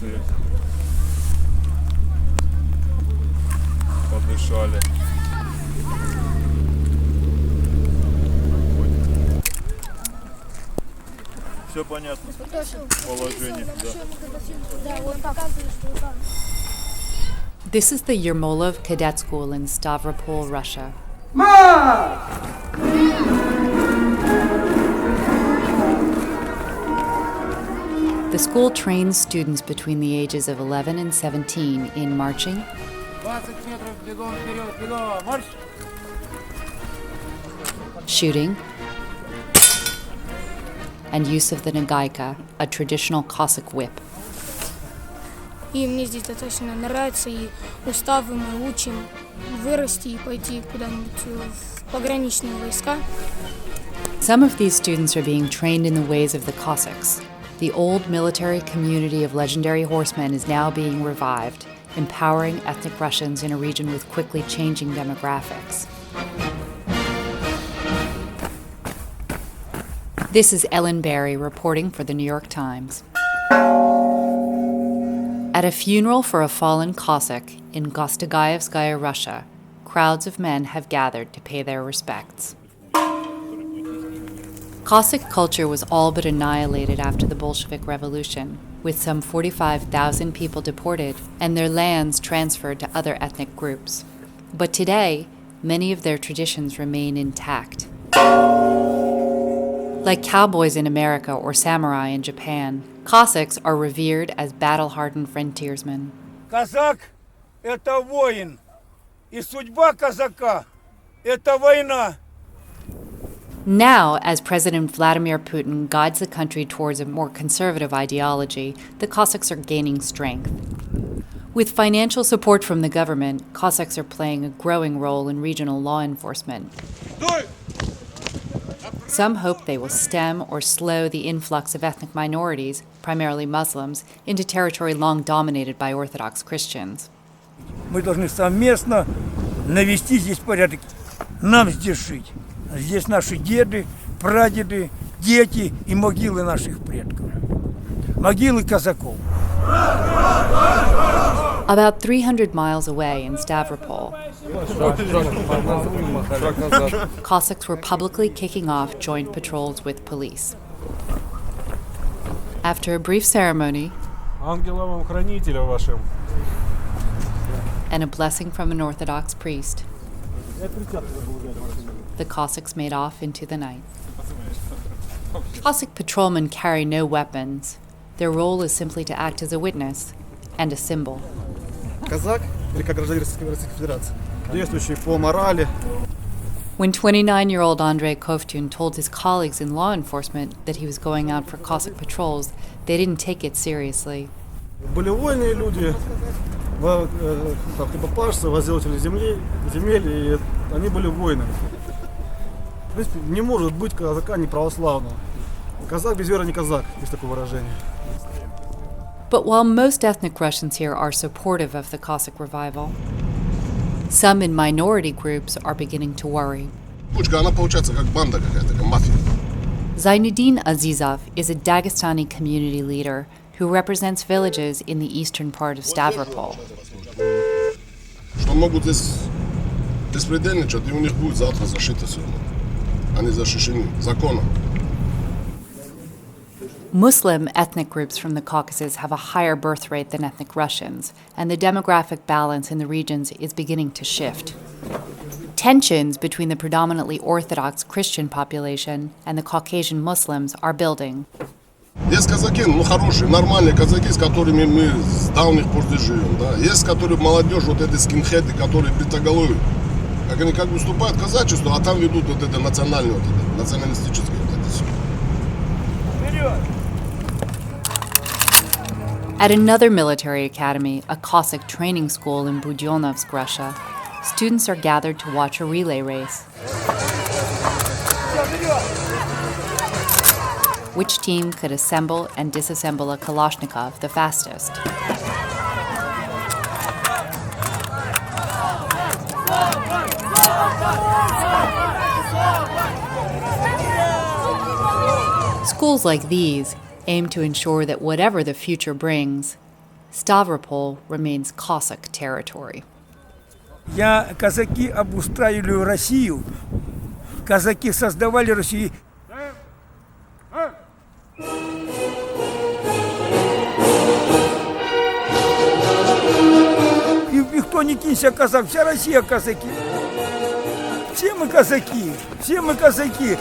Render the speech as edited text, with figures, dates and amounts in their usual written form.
станции. Подышали. Все понятно. Положение, да. This is the Yermolov Cadet School in Stavropol, Russia. The school trains students between the ages of 11 and 17 in marching, shooting, and use of the nagaika, a traditional Cossack whip. И мне здесь достаточно нравится, и уставы мы учим вырасти и пойти куда-нибудь в пограничные войска. Some of these students are being trained in the ways of the Cossacks. The old military community of legendary horsemen is now being revived, empowering ethnic Russians in a region with quickly changing demographics. This is Ellen Barry reporting for the New York Times. At a funeral for a fallen Cossack in Gostagaevskaya, Russia, crowds of men have gathered to pay their respects. Cossack culture was all but annihilated after the Bolshevik Revolution, with some 45,000 people deported and their lands transferred to other ethnic groups. But today, many of their traditions remain intact. Like cowboys in America or samurai in Japan, Cossacks are revered as battle-hardened frontiersmen. Казак – это воин, и судьба казака – это война. Now, as President Vladimir Putin guides the country towards a more conservative ideology, the Cossacks are gaining strength. With financial support from the government, Cossacks are playing a growing role in regional law enforcement. Some hope they will stem or slow the influx of ethnic minorities, primarily Muslims, into territory long dominated by Orthodox Christians. Мы должны совместно навести здесь порядок. Нам здесь жить. Здесь наши деды, прадеды, дети и могилы наших предков. Могилы казаков. About 300 miles away in Stavropol, Cossacks were publicly kicking off joint patrols with police. After a brief ceremony and a blessing from an Orthodox priest, the Cossacks made off into the night. Cossack patrolmen carry no weapons. Their role is simply to act as a witness and a symbol. Казак, или как гражданин Российской Федерации, действующий по морали. When 29-year-old Andrei Kovtun told his colleagues in law enforcement that he was going out for Cossack patrols, they didn't take it seriously. Были вольные люди, хлебопашцы, возделыватели земель, и они были воинами. В принципе, не может быть казака неправославного. Казак без веры не казак, есть такое выражение. But while most ethnic Russians here are supportive of the Cossack revival, some in minority groups are beginning to worry. Она получается как банда какая-то, как мафия. Zainuddin Azizov is a Dagestani community leader who represents villages in the eastern part of Stavropol. Что могут здесь беспредельничать, и у них будет завтра зашито все. Они защищены законом. Muslim ethnic groups from the Caucasus have a higher birth rate than ethnic Russians, and the demographic balance in the regions is beginning to shift. Tensions between the predominantly Orthodox Christian population and the Caucasian Muslims are building. Есть казаки, хорошие, нормальные казаки, с которыми мы с давних пор живем. Да? Есть, которые молодежь, вот эти скинхеды, которые бритоголовые. Как они как выступают казачество, а там ведут вот это национальное, вот это, националистическое. Вот это все. At another military academy, a Cossack training school in Budyonovsk, Russia, students are gathered to watch a relay race. Which team could assemble and disassemble a Kalashnikov the fastest? Schools like these aim to ensure that whatever the future brings, Stavropol remains Cossack territory. Казаки обустраивали Россию, казаки создавали Россию. И никто не кинься казак, вся Россия казаки. Все мы казаки, все мы казаки.